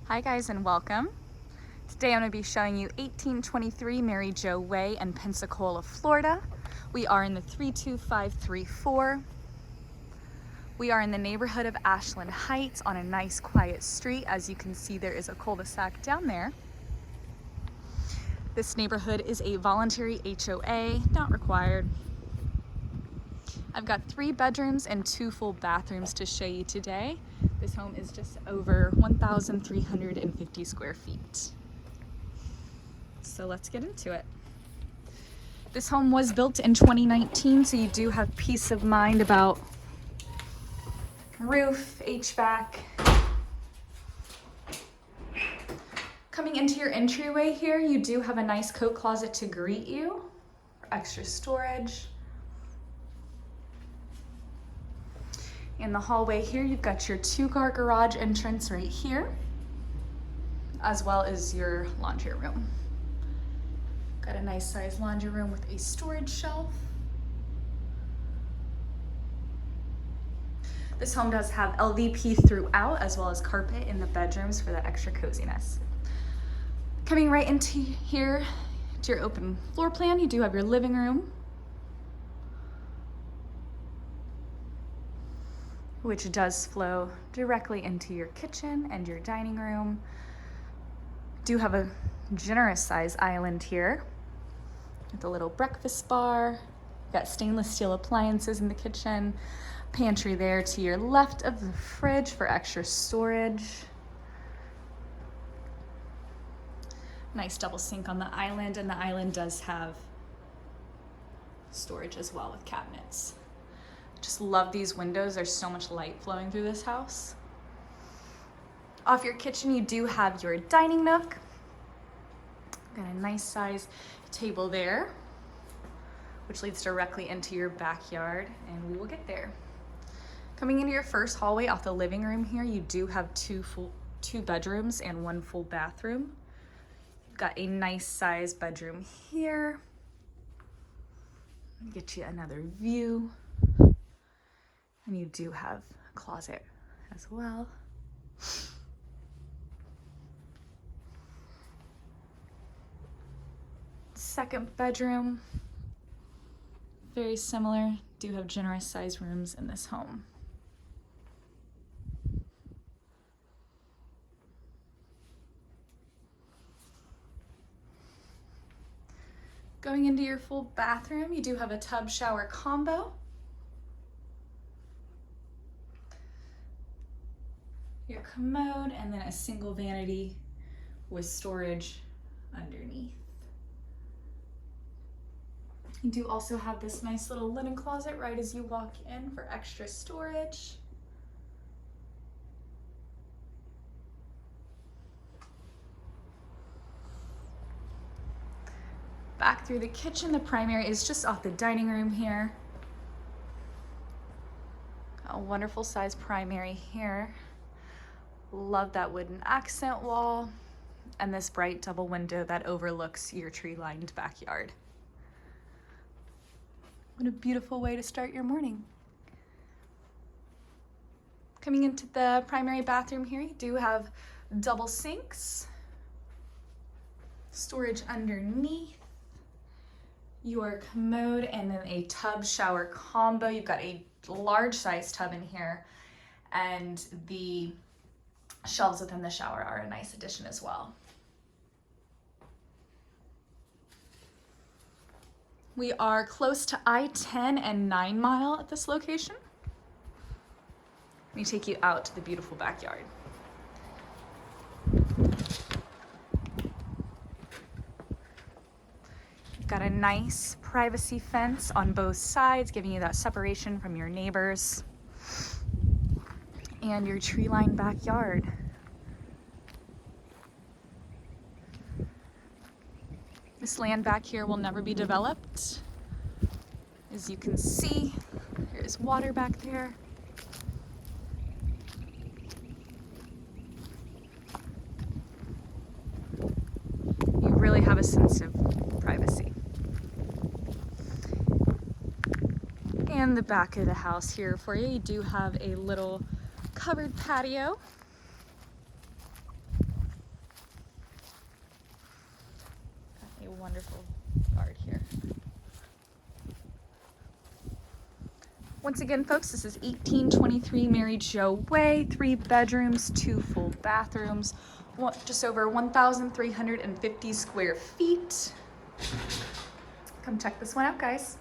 Hi guys and welcome. Today I'm going to be showing you 1823 Mary Jo Way in Pensacola, Florida. We are in the 32534. We are in the neighborhood of Ashland Heights on a nice quiet street. As you can see, there is a cul-de-sac down there. This neighborhood is a voluntary HOA, not required. I've got 3 bedrooms and 2 full bathrooms to show you today. This home is just over 1,350 square feet. So let's get into it. This home was built in 2019, so you do have peace of mind about roof, HVAC. Coming into your entryway here, you do have a nice coat closet to greet you for extra storage. In the hallway here, you've got your 2-car garage entrance right here, as well as your laundry room. Got a nice sized laundry room with a storage shelf. This home does have LVP throughout, as well as carpet in the bedrooms for that extra coziness. Coming right into here to your open floor plan, you do have your living room, which does flow directly into your kitchen and your dining room. Do have a generous size island here with a little breakfast bar. Got stainless steel appliances in the kitchen. Pantry there to your left of the fridge for extra storage. Nice double sink on the island, and the island does have storage as well with cabinets. Just love these windows. There's so much light flowing through this house. Off your kitchen, you do have your dining nook. Got a nice size table there, which leads directly into your backyard, and we will get there. Coming into your first hallway off the living room here, you do have 2 bedrooms and 1 full bathroom. You've got a nice size bedroom here. Get you another view. And you do have a closet as well. Second bedroom, very similar. Do have generous sized rooms in this home. Going into your full bathroom, you do have a tub shower combo. Your commode, and then a single vanity with storage underneath. You do also have this nice little linen closet right as you walk in for extra storage. Back through the kitchen, the primary is just off the dining room here. A wonderful size primary here. Love that wooden accent wall and this bright double window that overlooks your tree-lined backyard. What a beautiful way to start your morning. Coming into the primary bathroom here, you do have double sinks, storage underneath, your commode, and then a tub shower combo. You've got a large size tub in here, and the shelves within the shower are a nice addition as well. We are close to I-10 and 9 Mile at this location. Let me take you out to the beautiful backyard. You've got a nice privacy fence on both sides, giving you that separation from your neighbors. And your tree-lined backyard. This land back here will never be developed. As you can see, there's water back there. You really have a sense of privacy. And the back of the house here for you, you do have a little covered patio. wonderful yard here. Once again, folks, this is 1823 Mary Jo Way, 3 bedrooms, 2 full bathrooms, just over 1,350 square feet. Come check this one out, guys.